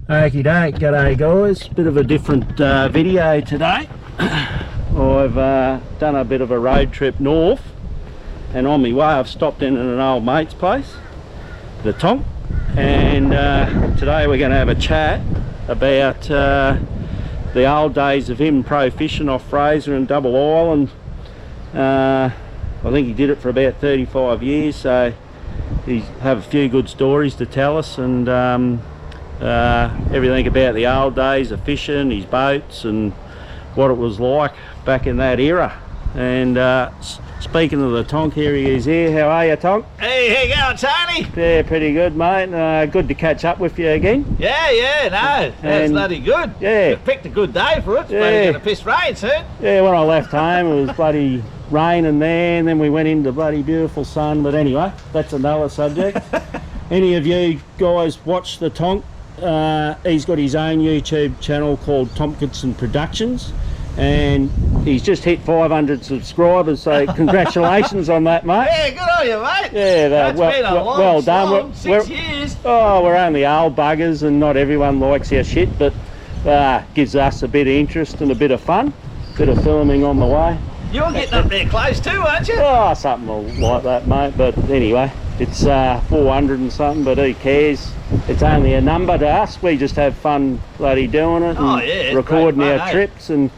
Okie doke, g'day guys, bit of a different video today. I've done a bit of a road trip north, and on my way I've stopped in at an old mate's place, the TONK, and today we're going to have a chat about the old days of him pro fishing off Fraser and Double Island. I think he did it for about 35 years, so he have a few good stories to tell us, and everything about the old days of fishing, his boats, and what it was like back in that era. And speaking of the TONK, here he is here. How are you, TONK? Hey, how you going, Tony? Yeah, pretty good, mate. Good to catch up with you again. Yeah, no, that's bloody good. Yeah. You picked a good day for it. It's bloody going to piss rain soon. Yeah, when I left home it was bloody raining there, and then we went into bloody beautiful sun. But anyway, that's another subject. Any of you guys watch the TONK? He's got his own YouTube channel called Tompkinson Productions, and he's just hit 500 subscribers, so congratulations on that, mate. Yeah, good on you, mate. Yeah, that's been a long, well done. Long, 6 years. Oh, we're only old buggers, and not everyone likes our shit, but gives us a bit of interest and a bit of fun, bit of filming on the way. You're getting up there close too, aren't you? Oh, something like that, mate. But anyway, it's 400 and something, but who cares? It's only a number to us. We just have fun bloody doing it, and recording our trips. And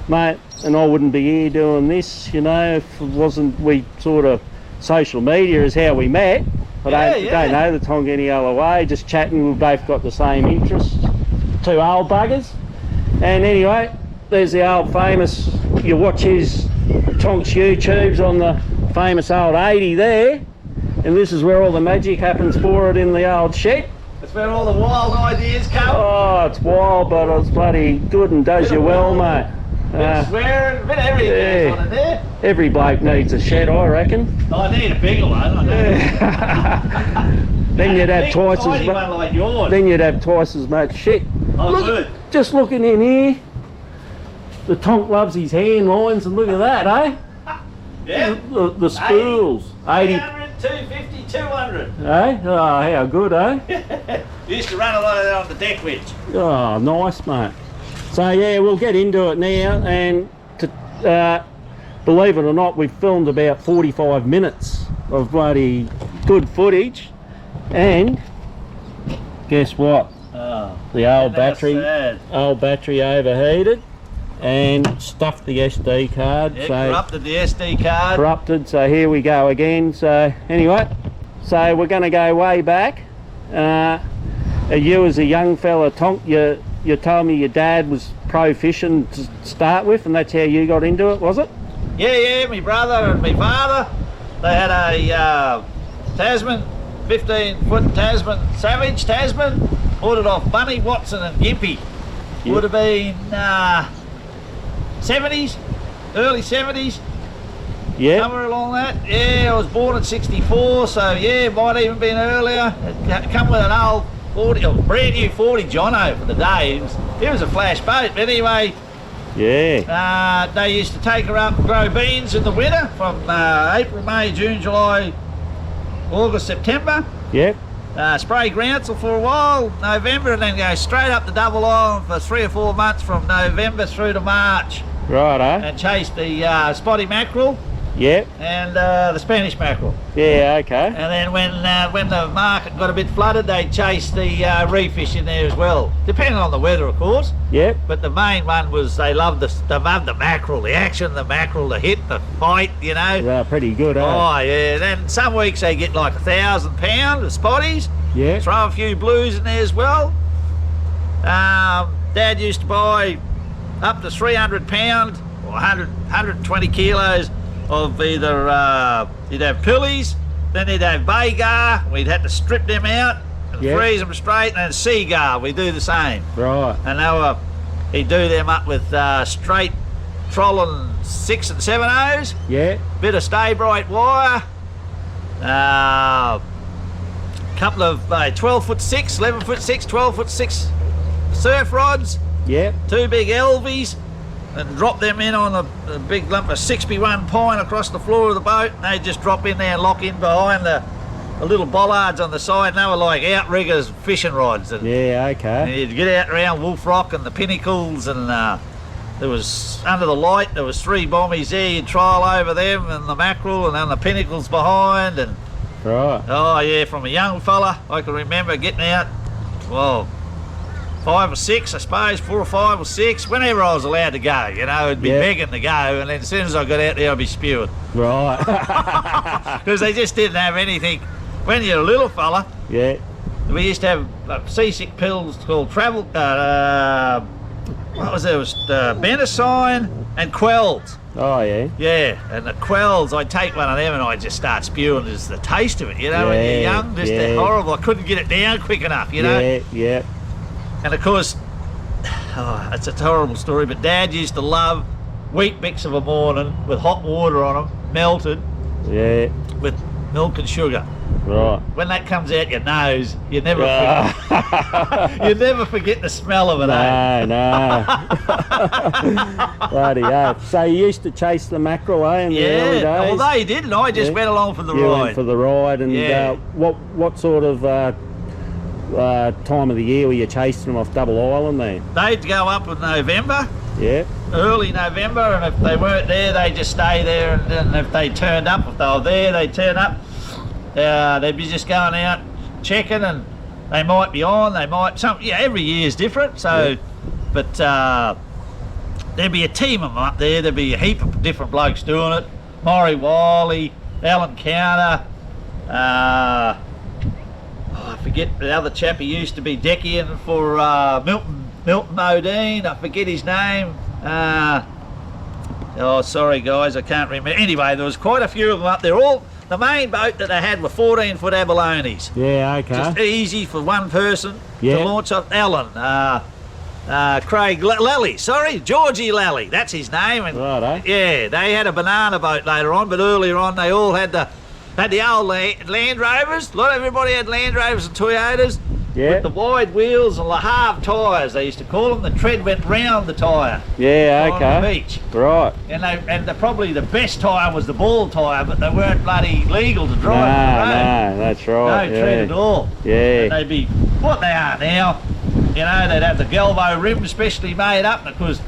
mate, and I wouldn't be here doing this, you know, if it wasn't, we sort of, social media is how we met. I don't know the TONK any other way, just chatting. We've both got the same interests, two old buggers. And anyway, there's the old famous, you watch his TONK's YouTubes on the famous old 80 there, and this is where all the magic happens for it, in the old shed. That's where all the wild ideas come. Oh, it's wild, but it's bloody good and does you well, mate. Bit of swearing, bit of everything on it there. Every bloke needs a shed, I reckon. I need a bigger one, I know. Then you'd have twice as much. Like yours. Then you'd have twice as much shit. Oh, look, good. Just looking in here, the TONK loves his hand lines, and look at that, eh? Yeah. The spools. 80. 300, 250, 200. Eh? Oh, how good, eh? Used to run a lot of that on the deck winch. Oh, nice, mate. So yeah, we'll get into it now, and to, believe it or not, we've filmed about 45 minutes of bloody good footage, and guess what? Oh, the old battery overheated and stuffed the SD card. Yeah, so corrupted the SD card. Corrupted, so here we go again. So anyway, so we're going to go way back. You as a young fella, TONK, you told me your dad was pro fishing to start with, and that's how you got into it, was it? Yeah, my brother and my father, they had a Tasman, 15-foot Tasman, Savage Tasman, ordered off Bunny, Watson and Gimpy. Yep. Would have been 70s, early 70s. Yeah. Somewhere along that. Yeah, I was born in 64, so yeah, might even been earlier. It come with an old 40, or brand new 40 Jono for the day. It was a flash boat, but anyway. Yeah. They used to take her up and grow beans in the winter from April, May, June, July, August, September. Yep. Spray groundsel for a while, November, and then go straight up to Double Island for 3 or 4 months from November through to March. Right, eh? And chase the spotty mackerel. Yep. And the Spanish mackerel. Yeah, okay. And then when the market got a bit flooded, they'd chase the reef fish in there as well, depending on the weather, of course. Yep. But the main one was they loved the mackerel, the action, the mackerel, the hit, the fight, you know. Yeah, pretty good, eh? Oh yeah. Then some weeks they get like 1,000 pounds of spotties. Yeah. Throw a few blues in there as well. Dad used to buy up to 300 pound or 120 kilos of either you'd have pillies, then you'd have baygar, we'd have to strip them out and freeze them straight, and then seagar, we do the same. Right. And he'd do them up with straight trolling 6 and 7/0s. Yeah. Bit of stay bright wire. Couple of 12-foot 6, 11-foot 6, 12-foot 6 surf rods. Yeah. 2 big Elvies, and drop them in on a big lump of 61 pine across the floor of the boat, and they just drop in there and lock in behind the little bollards on the side, and they were like outriggers fishing rods. And, Yeah, okay. and you'd get out around Wolf Rock and the Pinnacles, and there was, under the light, there was 3 bombies there. You'd trial over them and the mackerel, and then the Pinnacles behind. And Right. oh yeah, from a young fella, I can remember getting out, well, 5 or 6, I suppose, 4 or 5 or 6, whenever I was allowed to go, you know, I'd be begging to go, and then as soon as I got out there, I'd be spewing. Right. Because they just didn't have anything. When you're a little fella, Yeah. we used to have seasick pills called travel, what was it? It was Benacine and Quells. Oh, yeah. Yeah, and the Quells, I'd take one of them and I'd just start spewing. Just the taste of it, you know, when you're young, just horrible. I couldn't get it down quick enough, you know. Yeah, yeah. And of course, oh, it's a horrible story, but Dad used to love wheat bix of a morning with hot water on them, melted, Yeah. with milk and sugar. Right. When that comes out your nose, you never forget, you never forget the smell of it. No. Bloody hell. So you used to chase the mackerel, in the early days? Well, they didn't. I just went along for the You ride. went for the ride, and what sort of time of the year were you chasing them off Double Island then? They'd go up in November. Yeah. Early November, and if they weren't there, they'd just stay there, and then if they turned up, if they were there, they'd turn up. They'd be just going out checking, and they might be on, they might, every year's different, so, but there'd be a team of them up there, there'd be a heap of different blokes doing it. Maury Wiley, Alan Counter, I forget the other chap who used to be deckying for Milton O'Dean, I forget his name. Oh, sorry guys, I can't remember. Anyway, there was quite a few of them up there. All the main boat that they had were 14-foot abalones. Yeah, okay. Just easy for one person to launch off. Alan, Craig Lally, Georgie Lally, that's his name. And Right, yeah, they had a banana boat later on, but earlier on they all had the old Land Rovers. A lot of everybody had Land Rovers and Toyotas. Yeah. With the wide wheels and Le Havre tyres, they used to call them. The tread went round the tyre. Yeah, okay. On the beach. Right. And probably the best tyre was the ball tyre, but they weren't bloody legal to drive on the road. No, that's right. No tread at all. Yeah. And they'd be what they are now. You know, they'd have the Galvo rims specially made up because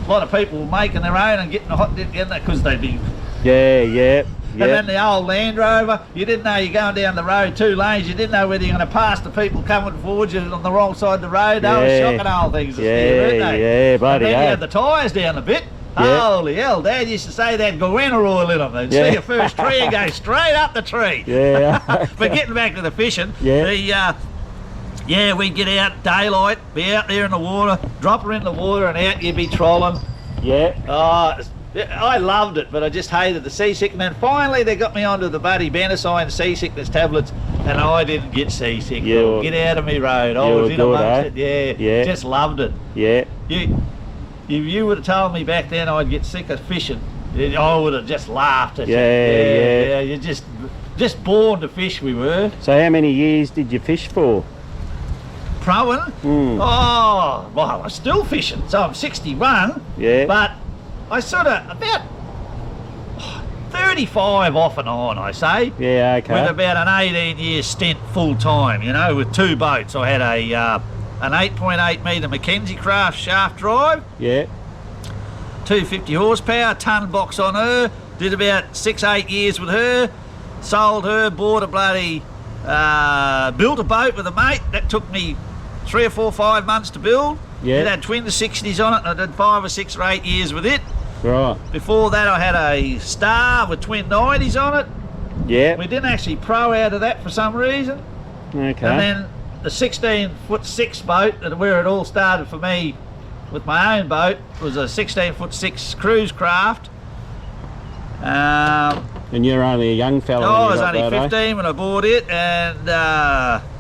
a lot of people were making their own and getting the hot dip in there because they'd be. Yeah. And then the old Land Rover, you didn't know you're going down the road 2 lanes, you didn't know whether you're going to pass the people coming forward you on the wrong side of the road. They were shocking old things to steer, weren't they? Yeah, bloody and then you had the tyres down a bit. Holy hell, Dad used to say they had guarana oil in them. They'd see your first tree and go straight up the tree. Yeah. But getting back to the fishing, we'd get out daylight, be out there in the water, drop her in the water and out you'd be trolling. Yeah. I loved it, but I just hated the seasick. And then finally they got me onto the buddy Benacine seasickness tablets, and I didn't get seasick. Get out of me road. I was in amongst it. Yeah. Just loved it. Yeah. If you would have told me back then I'd get sick of fishing, I would have just laughed at you. Yeah. You're just born to fish, we were. So how many years did you fish for? Prowan? Oh, well, I'm still fishing. So I'm 61. Yeah. But I sort of, about 35 off and on, I say. Yeah, okay. With about an 18-year stint full time, you know, with 2 boats. I had an 8.8 metre Mackenzie Craft shaft drive. Yeah. 250 horsepower, ton box on her. Did about 6-8 years with her. Sold her, bought a bloody, built a boat with a mate. That took me 3 or 4 or 5 months to build. Yeah. It had twin 60s on it, and I did 5 or 6 or 8 years with it. Right. Before that I had a Star with twin 90s on it. Yeah. We didn't actually pro out of that for some reason. Okay. And then the 16'6" boat, where it all started for me with my own boat, was a 16'6" cruise craft. And you're only a young fella. I was only 15 when I bought it, and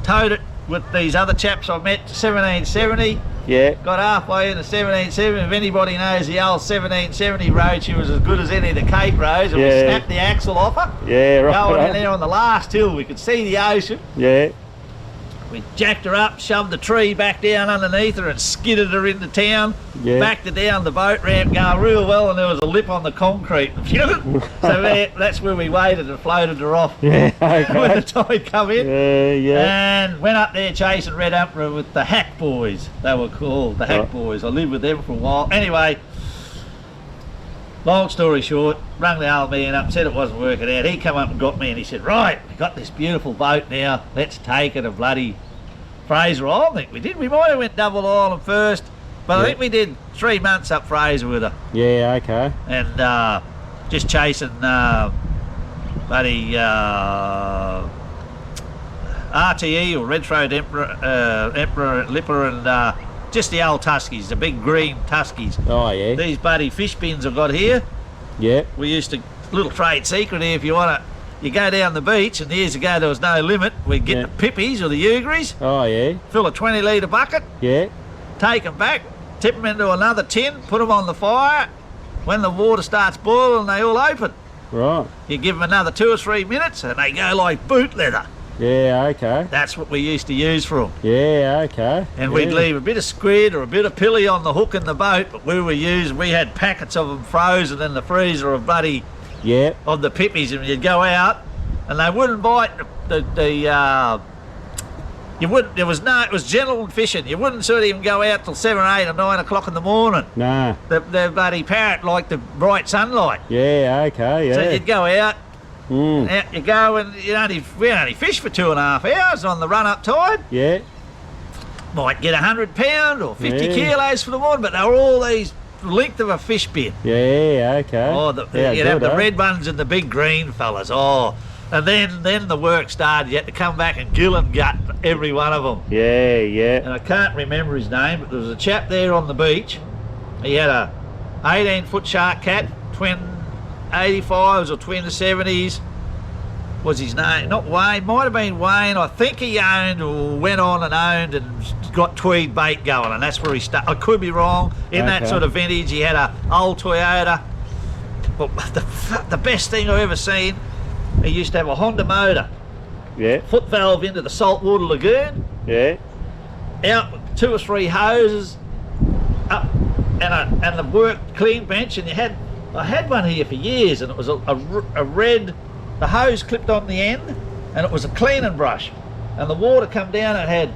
towed it with these other chaps I met to 1770. Yeah. Got halfway into 1770. If anybody knows the old 1770 road, she was as good as any of the Cape roads, and we snapped the axle off her. Yeah, right. Going in there on the last hill, we could see the ocean. Yeah. We jacked her up, shoved the tree back down underneath her and skidded her into town, backed her down the boat ramp, going real well, and there was a lip on the concrete. So that's where we waited and floated her off when the tide come in. And went up there chasing Red Emperor with the Hack Boys. They were called, the Hack Boys. I lived with them for a while. Anyway, long story short, rang the old man up, said it wasn't working out. He come up and got me and he said, right, we got this beautiful boat now, let's take it to bloody Fraser Isle. I think we did. We might have went Double Island first, but I think we did 3 months up Fraser with her. Yeah, okay. And just chasing bloody RTE or Red-throated Emperor, Lipper, and just the old Tuskies, the big green Tuskies. Oh, yeah. These bloody fish bins I've got here. Yeah. We used to, little trade secret here, if you want to, you go down the beach, and years ago there was no limit, we'd get the pippies or the Ugris. Oh, yeah. Fill a 20-litre bucket. Yeah. Take them back, tip them into another tin, put them on the fire. When the water starts boiling, they all open. Right. You give them another 2 or 3 minutes, and they go like boot leather. Yeah, okay. That's what we used to use for them. Yeah, okay. And we'd leave a bit of squid or a bit of pilly on the hook in the boat, but we had packets of them frozen in the freezer of bloody, of the pippies, and you'd go out, and they wouldn't bite you wouldn't, it was gentleman fishing. You wouldn't sort of even go out till 7 or 8 or 9 o'clock in the morning. Nah. The bloody parrot liked the bright sunlight. Yeah, okay, yeah. So you'd go out, out you go, and we only fished for 2.5 hours on the run-up tide. Yeah. Might get 100 pound or 50 kilos for the morning, but they were all these length of a fish bin. Yeah, okay. Oh, you'd have the red ones and the big green fellas. Oh, and then the work started. You had to come back and gill and gut every one of them. Yeah, yeah. And I can't remember his name, but there was a chap there on the beach. He had a 18-foot shark cat, twin 85s or twin 70s. Was his name? Not Wayne. Might have been Wayne. I think he owned or went on and owned and got Tweed bait going, and that's where he started. I could be wrong. In that sort of vintage, he had a old Toyota. But the best thing I've ever seen, he used to have a Honda motor. Yeah. Foot valve into the saltwater lagoon. Yeah. Out with 2 or 3 hoses. Up and the work clean bench, and I had one here for years, and it was a red. The hose clipped on the end, and it was a cleaning brush, and the water come down and it had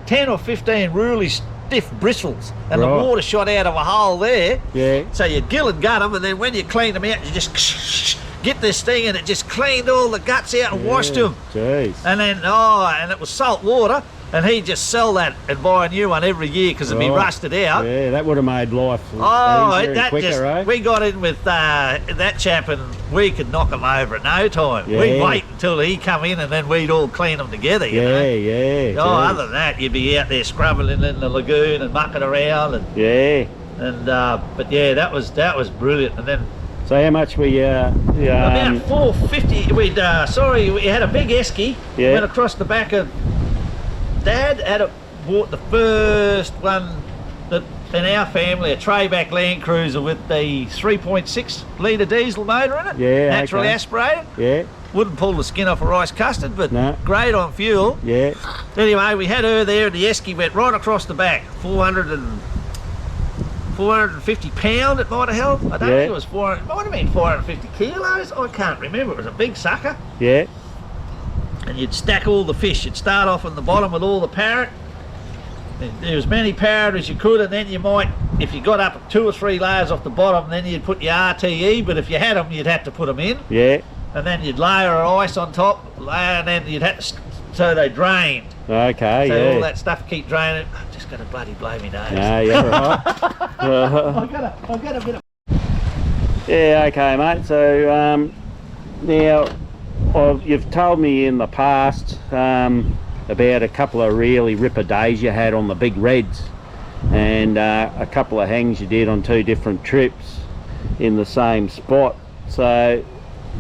10 or 15 really stiff bristles, and the water shot out of a hole there. Yeah. So you gill and gut them, and then when you clean them out, you just get this thing, and it just cleaned all the guts out and washed them. Jeez. And then and it was salt water, and he'd just sell that and buy a new one every year because it'd be rusted out. Yeah, that would have made life easier and quicker, eh? We got in with that chap, and we could knock him over at no time. Yeah. We'd wait until he come in, and then we'd all clean them together, you know? Yeah. Oh, other than that, you'd be out there scrubbing in the lagoon and mucking around. And, but yeah, that was brilliant. And then... So how much we... about $4.50. We had a big esky. Yeah. Went across the back of... Dad bought the first one that in our family, a tray-back Land Cruiser with the 3.6 litre diesel motor in it. Yeah, naturally aspirated. Yeah. Wouldn't pull the skin off a rice custard, but great on fuel. Yeah. Anyway, we had her there, and the esky went right across the back. 450 pound it might have held. I don't think it was 400. It might have been 450 kilos. I can't remember. It was a big sucker. Yeah. And you'd stack all the fish. You'd start off on the bottom with all the parrot. There as many parrot as you could, and then you might, if you got up 2 or 3 layers off the bottom, then you'd put your RTE, but if you had them, you'd have to put them in. Yeah. And then you'd layer ice on top, and then you'd have to, so they drained. Okay, so all that stuff keep draining. I've just got to bloody blow me nose. No, you're right. I've got a bit of... Yeah, okay, mate. So, now... you've told me in the past about a couple of really ripper days you had on the big reds, and a couple of hangs you did on 2 different trips in the same spot. So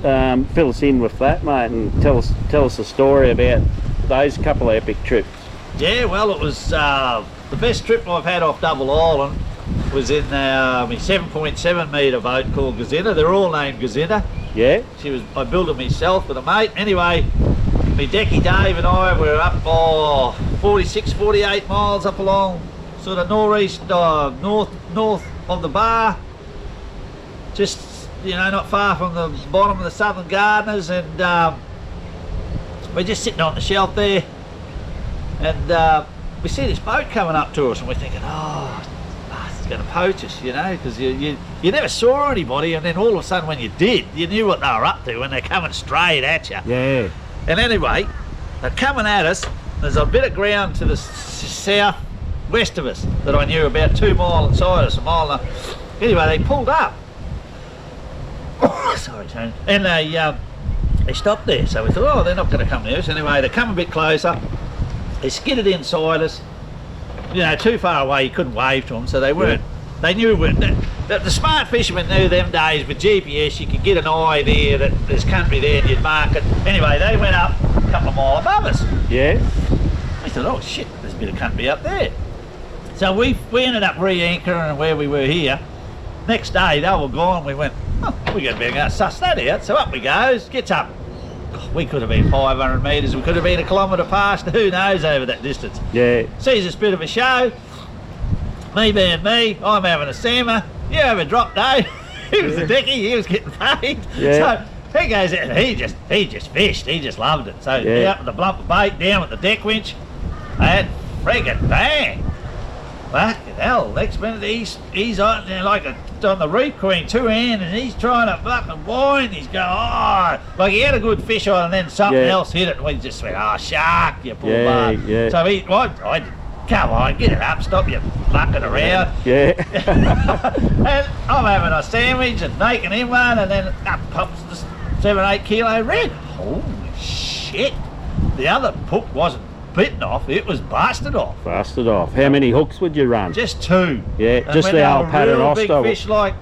fill us in with that, mate, and tell us a story about those couple of epic trips. Yeah, well, it was the best trip I've had off Double Island was in my 7.7 metre boat called Gazinna. They're all named Gazinna. Yeah. I built it myself with a mate. Anyway, me Decky Dave and I were up 46, 48 miles up along sort of north of the bar, just, you know, not far from the bottom of the Southern Gardeners, and we're just sitting on the shelf there, and we see this boat coming up to us, and we're thinking, oh, it's going to poach us, you know, because you never saw anybody, and then all of a sudden when you did, you knew what they were up to when they're coming straight at you. Yeah. And anyway, they're coming at us. There's a bit of ground to the south west of us that I knew, about 2 miles inside us, a mile and a... Anyway, they pulled up. Sorry, Tony. And they stopped there, so we thought, oh, they're not going to come near us. Anyway, they come a bit closer. They skidded inside us. You know, too far away, you couldn't wave to them, so they weren't. Yeah. They knew the smart fishermen knew them days with GPS. You could get an eye there that there's country there, and you'd mark it. Anyway, they went up a couple of miles above us. Yeah. We thought, oh shit, there's a bit of country up there. So we ended up re-anchoring where we were here. Next day, they were gone. We went, oh, we got to be able to suss that out. So up we goes, gets up. We could have been 500 metres, we could have been a kilometre past, who knows over that distance. Yeah. Sees this bit of a show, me being me, I'm having a sammer, you have a drop day. He was the dickie, he was getting paid. Yeah. So he goes out and he just fished, he just loved it. So yeah, up with the blumper bait, down with the deck winch, and friggin' bang. Fucking hell, next minute he's on there like on the reef queen, 2-hand, and he's trying to fucking wind. He's going, oh, like he had a good fish on, and then something else hit it, and we just went, oh, shark, you poor bud. Yeah. So I come on, get it up, stop you fucking around. Yeah. And I'm having a sandwich and making him one, and then up pops the 7-8 kilo red. Holy shit. The other hook wasn't bitten off, it was busted off. Busted off. How many hooks would you run? Just 2. Yeah, and just the old paternoster. Big fish like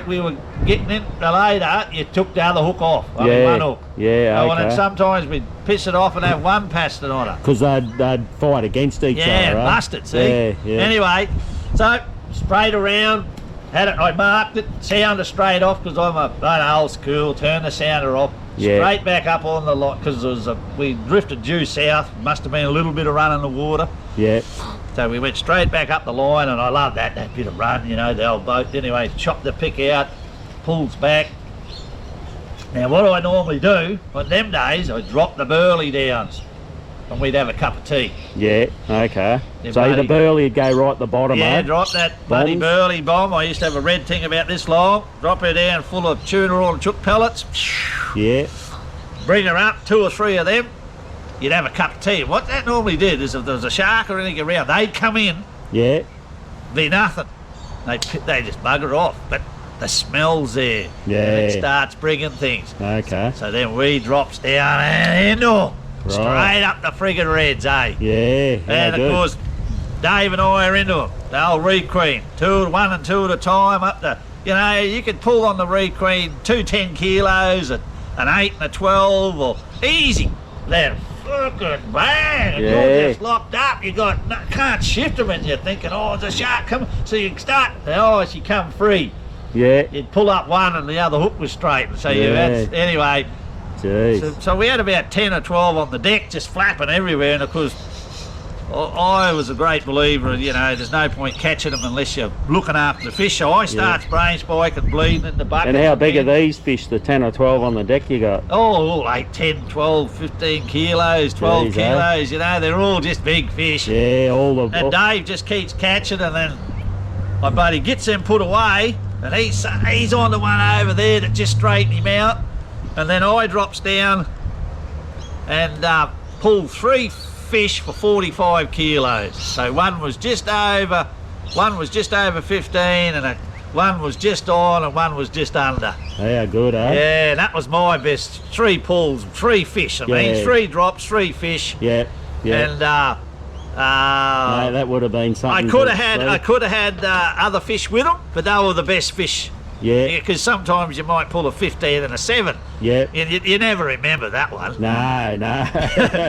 we were getting in later, you took the other hook off. Only one hook. Yeah, okay. And then sometimes we'd piss it off and have one pasted on it. Because they'd fight against each other, right? Yeah, bust it, see? Yeah. Anyway, so sprayed around, had it, I marked it, sounder straight off, because I'm an old school, turn the sounder off. Straight back up on the lot, because we drifted due south, must have been a little bit of run in the water. Yeah. So we went straight back up the line, and I love that bit of run, you know, the old boat. Anyway, chopped the pick out, pulls back. Now what I normally do, on them days, I drop the burley down, and we'd have a cup of tea. Yeah, okay. So the burley would go right at the bottom, yeah, drop that bloody burley bomb. I used to have a red thing about this long, drop her down full of tuna oil and chook pellets. Yeah. Bring her up, 2 or 3 of them, you'd have a cup of tea. And what that normally did is if there was a shark or anything around, they'd come in, be nothing. They just bugger off. But the smell's there. Yeah. And it starts bringing things. Okay. So then we drops down and into straight up the friggin' reds, eh? Yeah. And of course, Dave and I are into them. The old reed queen, 1 and 2 at a time up the, you know, you could pull on the reed queen 2 10 kilos, an 8 and a 12, or easy. Then fucking bang, and you're just locked up. You can't shift them, and you're thinking, oh, there's a shark coming. So you start, oh, she come free. Yeah. You'd pull up one, and the other hook was straight. So anyway. So we had about 10 or 12 on the deck, just flapping everywhere, and of course, I was a great believer, you know, there's no point catching them unless you're looking after the fish. So I start brain spike and bleeding in the bucket. And how big are these fish, the 10 or 12 on the deck you got? Oh, 8, 10, 12, 15 kilos, 12 kilos, you know, they're all just big fish. Yeah, all of them. And Dave just keeps catching, and then my buddy gets them put away, and he's on the one over there that just straightened him out. And then I drops down and pull 3 fish for 45 kilos. So one was just over 15, and one was just on, and one was just under. Yeah, good, eh? Yeah, and that was my best. 3 pulls, 3 fish. I mean, 3 drops, 3 fish. Yeah, yeah. And no, that would have been something. I could have had other fish with them, but they were the best fish. Yeah. Because sometimes you might pull a 15 and a 7. Yeah. You never remember that one. No.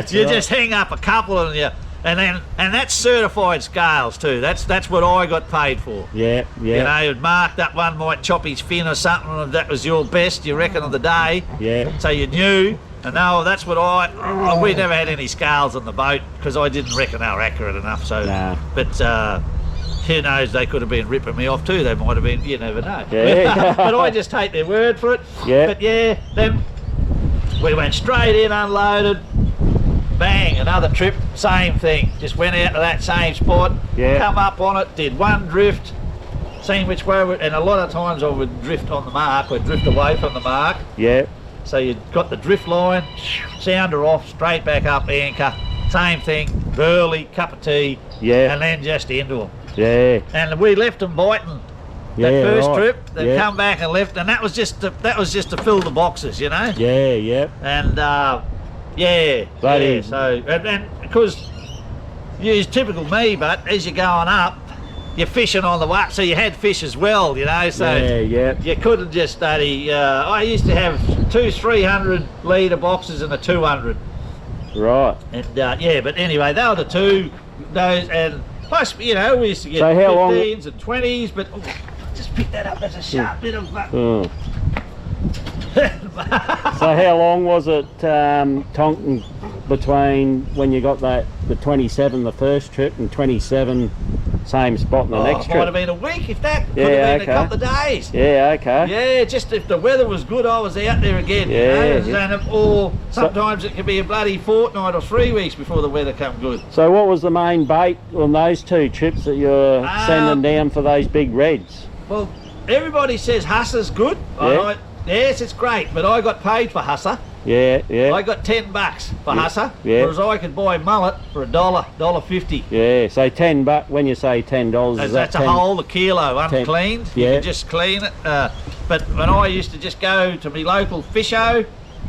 You just hang up a couple, and that's certified scales too. That's what I got paid for. Yeah. Yeah. You know, you'd mark that one might chop his fin or something, and that was your best, you reckon, of the day. Yeah. So you knew. And no, that's what we never had any scales on the boat because I didn't reckon they were accurate enough. So, Nah. But who knows? They could have been ripping me off too. They might have been. You never know. Yeah. But I just take their word for it. Yeah. But yeah, then we went straight in, unloaded. Bang, another trip, same thing. Just went out to that same spot. Yeah. Come up on it, did one drift. Seen which way, and a lot of times I would drift on the mark, or drift away from the mark. Yeah. So you got the drift line, sounder off, straight back up, anchor, same thing, burley, cup of tea, Yeah. and then just into them. Yeah. And we left them biting that Yeah, first right. trip. They Yeah. come back and left, and that was just to fill the boxes, you know. Yeah, yeah. And yeah, Bloody- yeah. So and because you're typical me, but as you're going up, you're fishing on the way, so you had fish as well, you know. So Yeah, yeah. you couldn't just study. I used to have 2 300 litre boxes and a 200, Right. and yeah. But anyway, they were the two those, and plus we used to get So how long- 15s and 20s. But just pick that up. That's a sharp bit of. Oh. So how long was it, Tonk, between when you got the 27 the first trip and 27 same spot in the next It might trip? have been a week if that. Could Yeah, have been okay. a couple of days. Yeah, okay. Yeah, just if the weather was good, I was out there again. Yeah, you know? yeah. And or sometimes it could be a bloody fortnight or 3 weeks before the weather come good. So what was the main bait on those two trips that you're sending down for those big reds? Well, everybody says Husser's good. Yeah. Yes, it's great, but I got paid for Husser. Yeah, yeah. I got $10 for Husser, yeah. whereas I could buy mullet for $1.50. Yeah, so $10, when you say $10, is that That's a 10? whole kilo uncleaned. You Yeah. can just clean it. But when I used to just go to my local fisho,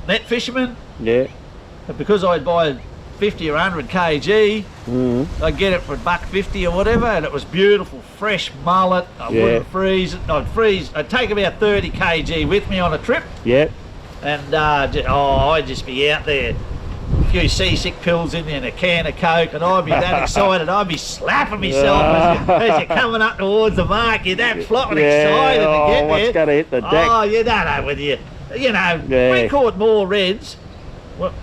net fisherman, Yeah. because I'd buy 50 or 100 kg, I'd get it for $1.50 or whatever, and it was beautiful, fresh mullet. I Yeah. wouldn't freeze it. I'd take about 30 kg with me on a trip, Yeah. and I'd just be out there, a few seasick pills in there and a can of Coke, and I'd be that excited. I'd be slapping myself as you're coming up towards the mark. You're that flopping excited to get what's there. going to hit the deck? Oh, you don't know with you. You know, Yeah. we caught more reds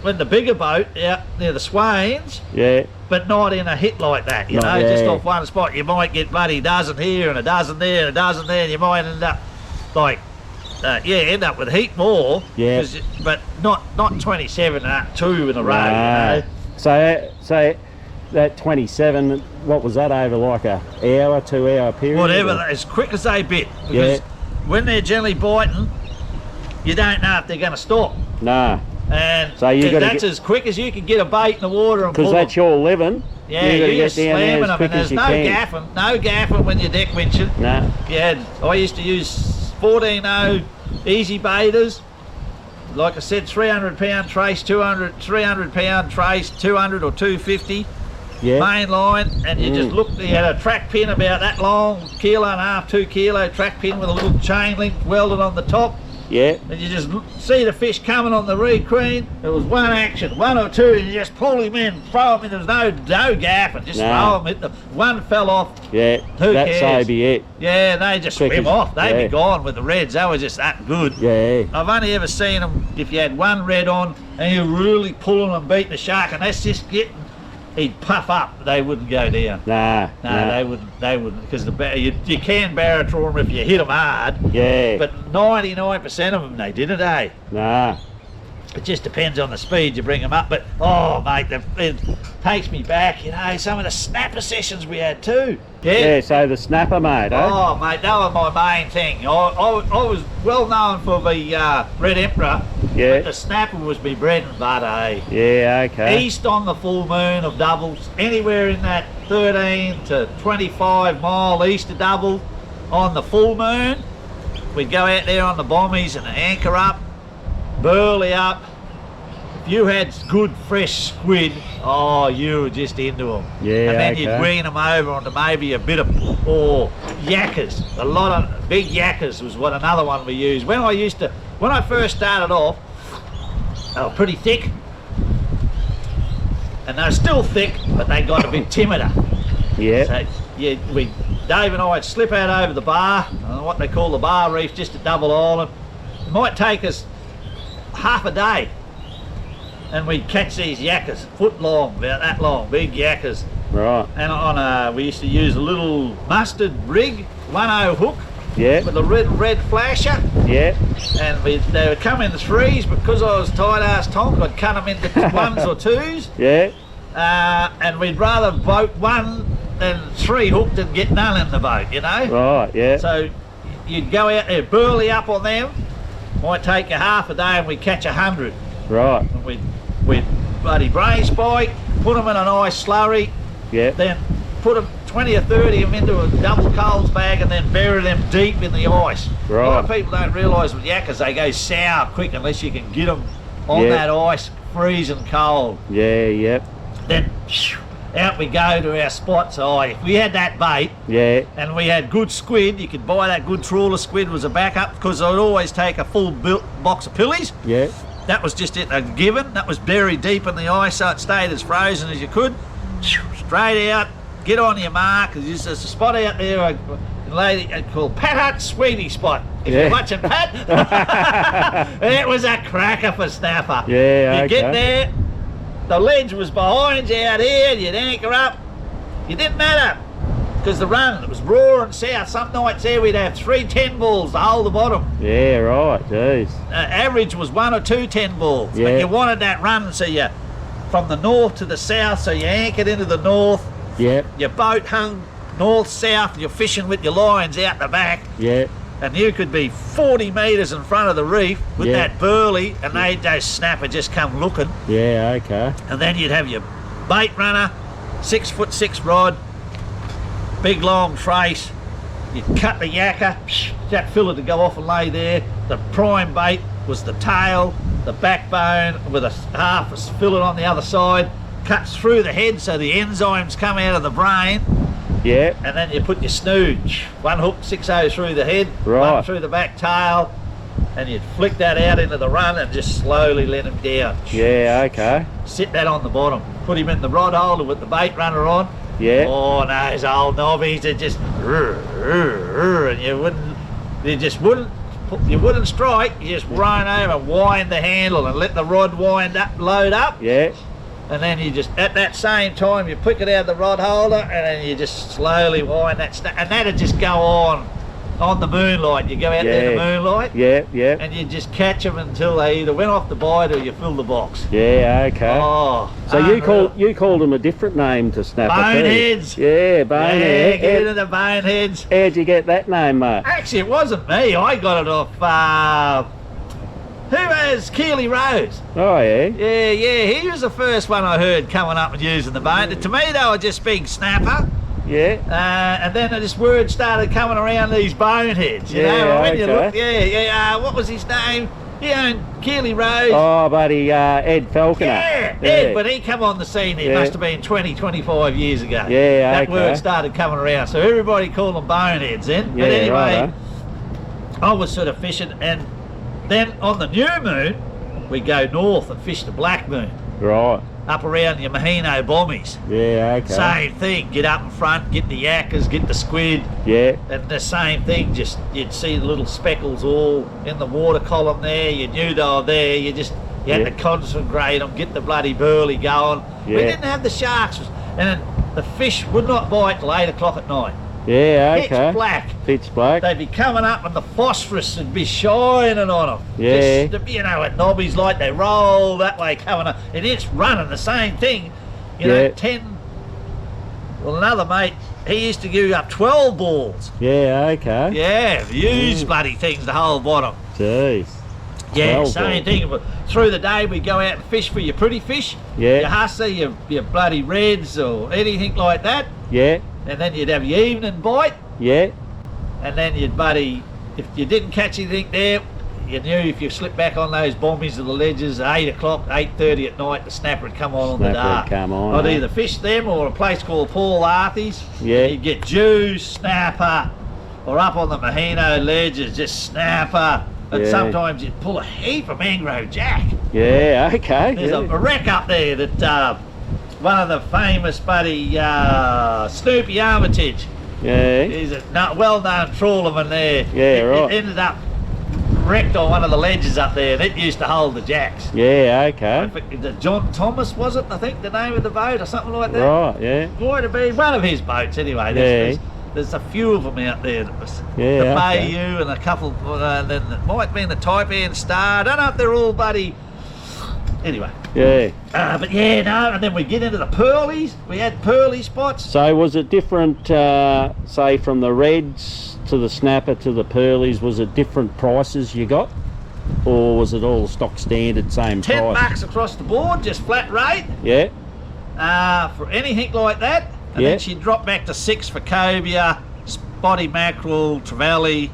when the bigger boat out near the Swains, Yeah. but not in a hit like that, you No, know, yeah. just off one spot. You might get bloody a dozen here and a dozen there and a dozen there, and you might end up like, end up with a heap more. Yeah. 'Cause but not 27 and 2 in a row, Nah. you know. So that 27, what was that over, like a hour, 2 hour period? Whatever, or- as quick as they bit. Because when they're generally biting, you don't know if they're going to stop. Nah, And So you gotta that's get- as quick as you can get a bait in the water and pull because that's them. your living. Yeah, you got to you're get down there slamming as them, quick and as there's you can. no gaffing when you're deck winching. Nah. I used to use 14-0 easy baiters. Like I said, 300 pound trace, 300 pound trace, 200 or 250 Yeah. main line, and you just looked. You had a track pin about that long, 1.5 to 2 kilo track pin with a little chain link welded on the top. Yeah. And you just see the fish coming on the reed queen. It was one action, one or two, and you just pull him in, throw him in. There was no gap, and just No. throw him in. One fell off. Yeah. Who That's cares? so be it. Yeah, they just Quick swim as- off. They'd yeah. be gone with the reds. They were just that good. Yeah. I've only ever seen them if you had one red on and you're really pulling and beating the shark, and that's just getting. He'd puff up. They wouldn't go down. Nah. No, nah. they wouldn't. They wouldn't, because you can barotraw them if you hit them hard. Yeah. But 99% of them they didn't, eh? Nah. It just depends on the speed you bring them up. But oh, mate, it takes me back. You know, some of the snapper sessions we had too. Yeah. So the snapper, mate. Eh? Oh, mate, that was my main thing. I was well known for the Red Emperor. Yeah. But the snapper was my bread and butter, eh? Yeah. Okay. East on the full moon of doubles, anywhere in that 13 to 25 mile east of double on the full moon. We'd go out there on the bombies and anchor up, burley up. If you had good fresh squid, oh, you were just into them. Yeah, and then okay. you'd wean them over onto maybe a bit of, yakkers. A lot of big yakkers was what another one we used. When I first started off, they were pretty thick. And they're still thick, but they got a bit timider. Yeah. So, yeah, Dave and I would slip out over the bar, what they call the bar reef, just at Double Island. It might take us half a day and we'd catch these yakkers, foot long, about that long, big yakkers. Right. And we used to use a little mustard rig, 1/0 hook, Yeah. with a red flasher. Yeah. And they would come in threes, but because I was tight-ass tonk, I'd cut them into ones or twos. Yeah. And we'd rather boat one than 3 hooked and get none in the boat, you know? Right, yeah. So you'd go out there, burley up on them, might take you half a day and we'd catch 100. Right. And we'd bloody brain spike, put them in a nice slurry, Yeah. then put them 20 or 30 of them into a double coals bag and then bury them deep in the ice. Right. A lot of people don't realise with yakkers they go sour quick unless you can get them on that ice, freezing cold. Yeah, yep. Then out we go to our spots. Oh, if we had that bait, Yeah. and we had good squid, you could buy that good trawler squid was a backup, because I'd always take a full box of pillies. Yeah. That was just it, a given. That was buried deep in the ice so it stayed as frozen as you could. Straight out, get on your mark. There's a spot out there, a lady called Pat Hutt's Sweetie Spot. If you're watching Pat, it was a cracker for snapper. Yeah, you get there, the ledge was behind you out here, you'd anchor up. You didn't matter, because the run, it was roaring south. Some nights there we'd have 3 10 balls to hold the bottom. Yeah, right, jeez. Average was 1 or 2 10 balls. Yeah. But you wanted that run, so you from the north to the south, so you anchored into the north. Yeah. Your boat hung north-south, you're fishing with your lines out the back. Yeah. And you could be 40 metres in front of the reef with that burley, and those snapper just come looking. Yeah, okay. And then you'd have your bait runner, 6'6" rod, big long trace. You'd cut the yakker, that filler to go off and lay there. The prime bait was the tail, the backbone with a half a fillet on the other side, cuts through the head so the enzymes come out of the brain. Yeah. And then you put your snood, 1 hook, 6/0 through the head, Right. 1 through the back tail, and you'd flick that out into the run and just slowly let him down. Yeah, okay. Sit that on the bottom, put him in the rod holder with the bait runner on. Yeah. Oh, those old nobbies, they just and you wouldn't strike, you just run over, wind the handle and let the rod wind up, load up. Yeah. And then you just, at that same time, you pick it out of the rod holder and then you just slowly wind that, and that'd just go on the moonlight. You go out there in the moonlight. Yeah, yeah. And you just catch them until they either went off the bite or you fill the box. Yeah, okay. Oh, so you called them a different name to snapper. Boneheads. Yeah, bonehead. Yeah, get into boneheads. How'd you get that name, mate? Actually, it wasn't me. I got it off, who has Keely Rose? Oh, yeah? Yeah, he was the first one I heard coming up and using the bone. To me, they were just big snapper. Yeah. And then this word started coming around these boneheads, you know. When you look, what was his name? He owned Keely Rose. Oh, buddy, Ed Falconer. Yeah, Ed, but he come on the scene, it must have been 20, 25 years ago. Yeah, that word started coming around, so everybody called them boneheads then. But anyway, I was sort of fishing, and then on the new moon, we go north and fish the black moon. Right. Up around your Mahino bommies. Yeah, okay. Same thing, get up in front, get the yakkers, get the squid. Yeah. And the same thing, just you'd see the little speckles all in the water column there, you knew they were there, you had to concentrate them, get the bloody burley going. Yeah. We didn't have the sharks, and the fish would not bite till 8 o'clock at night. Yeah, okay. Pitch black. Pitch black. They'd be coming up and the phosphorus would be shining on them. Yeah. Just, you know, at nobbies like they roll that way coming up. And it's running the same thing. You know, 10. Well, another mate, he used to give up 12 balls. Yeah, okay. Yeah, huge bloody things to hold bottom. Jeez. Yeah, same thing. But through the day, we go out and fish for your pretty fish. Yeah. Your hussy, your bloody reds or anything like that. Yeah. And then you'd have your evening bite. Yeah. And then you'd buddy, if you didn't catch anything there, you knew if you slipped back on those bombies of the ledges at 8 o'clock, 8:30 at night, the snapper would come on the dark. Come on, I'd either fish them or a place called Paul Arthy's. Yeah. You'd get Jews, snapper, or up on the Mahino ledges, just snapper. And sometimes you'd pull a heap of mangrove jack. Yeah, okay. There's a wreck up there that one of the famous buddy Snoopy Armitage. Yeah. He's a well-known trawlerman there. Yeah, right. It ended up wrecked on one of the ledges up there, and it used to hold the jacks. Yeah, okay. The John Thomas, was it, I think, the name of the boat, or something like that? Right, yeah. Might have been one of his boats anyway. There's a few of them out there. That was the Bayou and a couple, then it might have been the Taipan Star. I don't know if they're all bloody... Anyway. Yeah. But yeah, no, and then we get into the pearlies. We had pearly spots. So was it different, say, from the reds to the snapper to the pearlies? Was it different prices you got? Or was it all stock standard, same price? $10 across the board, just flat rate. Yeah. For anything like that. And then she dropped back to 6 for cobia, spotty mackerel, trevally.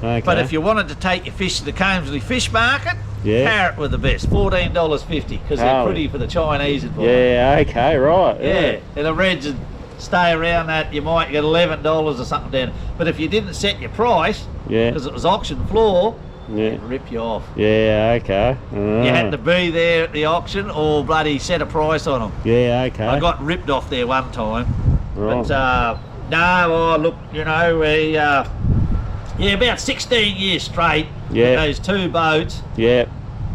Okay. But if you wanted to take your fish to the Combsley fish market, carrot were the best, $14.50, because they're pretty for the Chinese involved. Yeah, okay, right. Yeah, and the reds would stay around that, you might get $11 or something down. But if you didn't set your price, because it was auction floor, it'd rip you off. Yeah, okay. You had to be there at the auction or bloody set a price on them. Yeah, okay. I got ripped off there one time. Right. But no, look, you know, we about 16 years straight with those two boats. Yeah.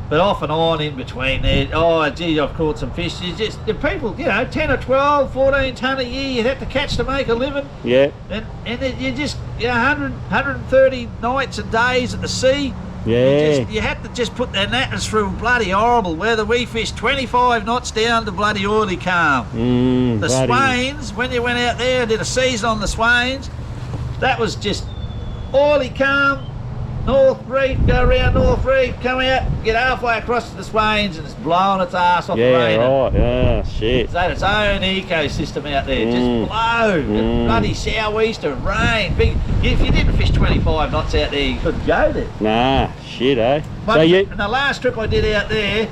But off and on in between there, oh gee, I've caught some fish. It's just the people, you know, 10 or 12, 14 tonne a year you'd have to catch to make a living. Yeah. And you just, 100, 130 nights and days at the sea. Yeah. You had to just put, and that was through bloody horrible weather. We fished 25 knots down to bloody oily calm. The Swains, when you went out there and did a season on the Swains, that was just oily calm, North Reef, go around North Reef, come out, get halfway across to the Swains, and it's blowing its ass off the rain. Right, yeah, shit. It's had its own ecosystem out there, just blow, bloody sou'easter, rain, big. If you didn't fish 25 knots out there, you couldn't go there. Nah, shit, eh? But and the last trip I did out there,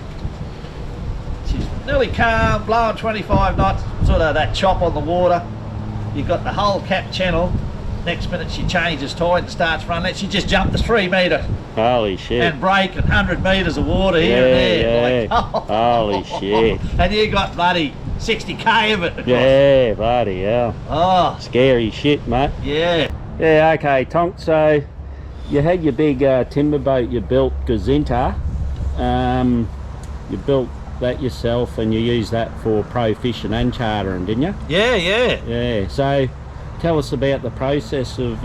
she's nearly calm, blowing 25 knots, sort of that chop on the water. You've got the whole cap channel. Next minute she changes tide and starts running. She just jumped the 3 metre. Holy shit. And breaking 100 metres of water here and there. Yeah. Like, holy shit. And you got bloody 60k of it across. Yeah, bloody hell. Oh. Scary shit, mate. Yeah. Yeah, okay, Tonk, so you had your big timber boat you built, Gazinta. You built that yourself and you used that for pro fishing and chartering, didn't you? Yeah, yeah. Yeah, so tell us about the process of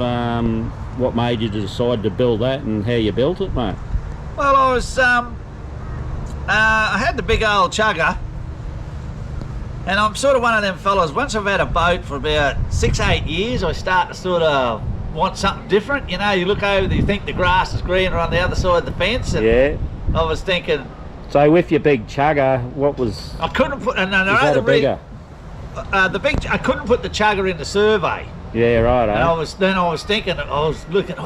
what made you decide to build that and how you built it, mate. Well, I was, I had the big old chugger, and I'm sort of one of them fellas, once I've had a boat for about 6-8 years, I start to sort of want something different. You know, you look over, you think the grass is greener on the other side of the fence, and I was thinking... So with your big chugger, what was... I couldn't put... No, was that a bigger? I couldn't put the chugger in the survey. Yeah, right. And I was thinking, I was looking,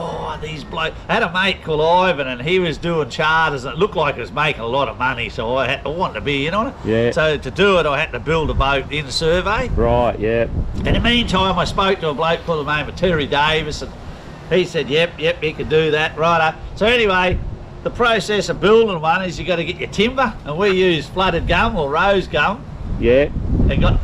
these blokes. I had a mate called Ivan, and he was doing charters, and it looked like he was making a lot of money, so I wanted to be in on it. Yeah. So to do it, I had to build a boat in the survey. Right. Yeah. In the meantime, I spoke to a bloke called the name of Terry Davis, and he said, yep, he could do that. Righto. So anyway, the process of building one is you got to get your timber, and we use flooded gum or rose gum. Yeah. And got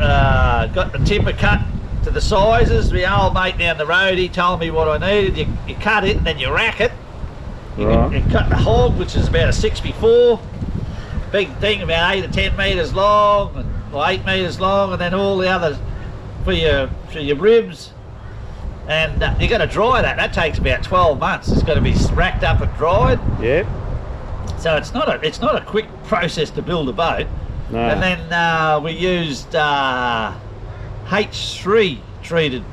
the timber cut to the sizes. My old mate down the road, he told me what I needed. You cut it and then you rack it. You cut the hog, which is about a 6x4. Big thing, about 8 or 10 metres long, or 8 metres long, and then all the others for your ribs. And you got to dry that. That takes about 12 months. It's got to be racked up and dried. Yeah. So it's not a quick process to build a boat. No. And then we used H3 treated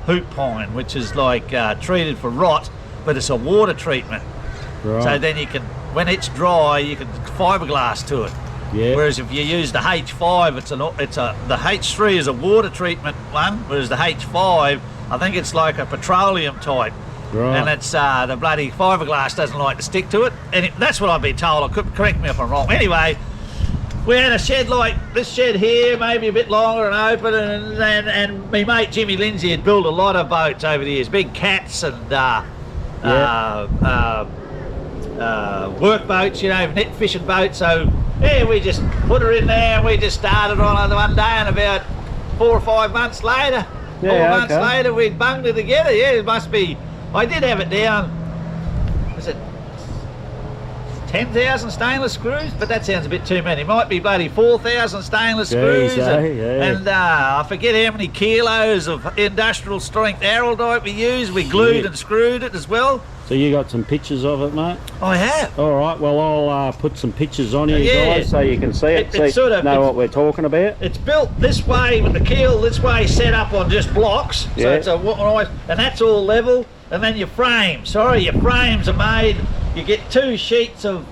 hoop pine, which is like treated for rot, but it's a water treatment. Right. So then you can, when it's dry, you can fiberglass to it. Yeah. Whereas if you use the H5, the H3 is a water treatment one, whereas the H5, I think it's like a petroleum type. Right. And it's the bloody fiberglass doesn't like to stick to it. And that's what I've been told. Correct me if I'm wrong. Anyway. We had a shed like this shed here, maybe a bit longer and open, and my mate Jimmy Lindsay had built a lot of boats over the years, big cats and work boats, you know, net fishing boats. So yeah, we just put her in there and we just started on it one day, and about 4 or 5 months later, 4 months later, we'd bunged it together. Yeah, it must be. I did have it down is it 10,000 stainless screws? But that sounds a bit too many. Might be bloody 4,000 stainless screws. And I forget how many kilos of industrial strength araldite we used. We glued and screwed it as well. So you got some pictures of it, mate? I have. All right, well, I'll put some pictures on here, guys, so you can see it, know what we're talking about. It's built this way with the keel this way, set up on just blocks. So it's and that's all level. And then your frames, your frames are made, you get 2 sheets of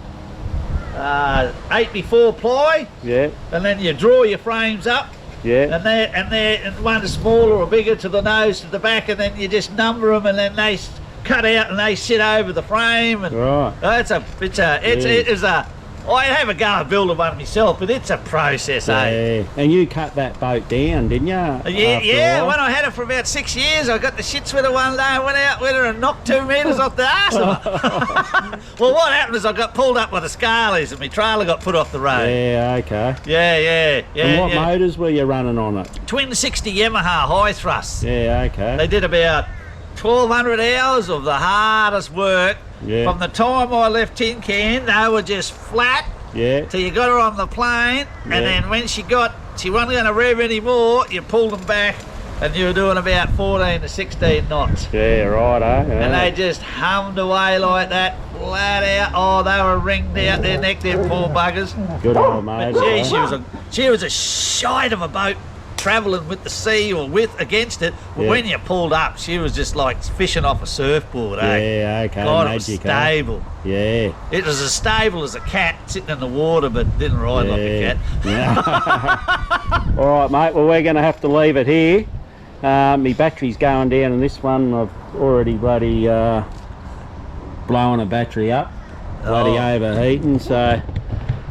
8x4 ply. Yeah. And then you draw your frames up. Yeah. And one is smaller or bigger to the nose, to the back, and then you just number them, and then they cut out and they sit over the frame. And it is a. I have a go at building one myself, but it's a process, eh? And you cut that boat down, didn't you? Yeah. When I had it for about 6 years, I got the shits with her one day, I went out with her and knocked 2 metres off the arse of her. Well, what happened is I got pulled up by the Scarlies and my trailer got put off the road. Yeah, okay. Yeah. And what motors were you running on it? Twin 60 Yamaha high thrust. Yeah, okay. They did about 1,200 hours of the hardest work. Yeah. From the time I left Tin Can, they were just flat. Yeah. Till you got her on the plane, and then when she wasn't going to rev anymore, you pulled them back, and you were doing about 14 to 16 knots. Yeah, right, eh? Yeah. And they just hummed away like that, flat out. Oh, they were ringed out their neck, them poor buggers. Good old mate. But gee, she was a shite of a boat, travelling with the sea or against it, but when you pulled up, she was just like fishing off a surfboard. Yeah, okay. God, it was stable. Yeah. It was as stable as a cat sitting in the water, but didn't ride like a cat. Yeah. All right, mate. Well, we're going to have to leave it here. My battery's going down in this one. I've already bloody blowing a battery up, bloody overheating. So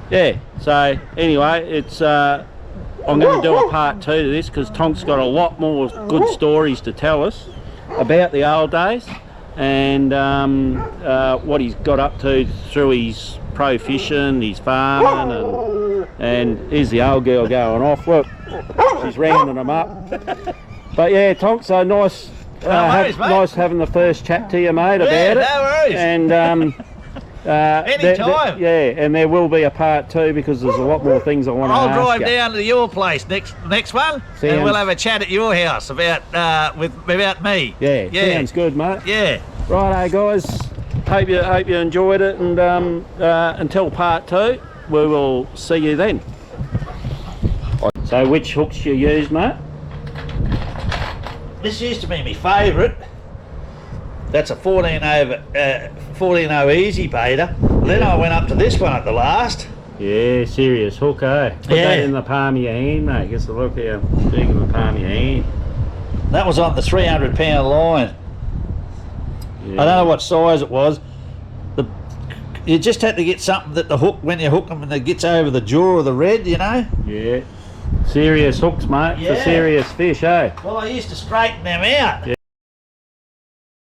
yeah. So anyway, it's. I'm going to do a part 2 to this because Tonk's got a lot more good stories to tell us about the old days and what he's got up to through his pro fishing, his farming, and here's the old girl going off. Look, she's rounding them up. But yeah, Tonk, so nice, nice having the first chat to you, mate, about it. No worries. And anytime. And there will be a part 2 because there's a lot more things I want to ask you. I'll drive down to your place next one, and we'll have a chat at your house about me. Yeah, sounds good, mate. Yeah. Righto, guys. Hope you enjoyed it, and until part 2, we will see you then. So, which hooks you use, mate? This used to be my favourite. That's a 14-0 easy baiter. Then I went up to this one at the last. Yeah, serious hook, eh? Put that in the palm of your hand, mate. Just look how big of the palm of your hand. That was on the 300-pound line. Yeah. I don't know what size it was. You just had to get something that the hook, when you hook them, and it gets over the jaw of the red, you know? Yeah. Serious hooks, mate, for serious fish, eh? Well, I used to straighten them out. Yeah,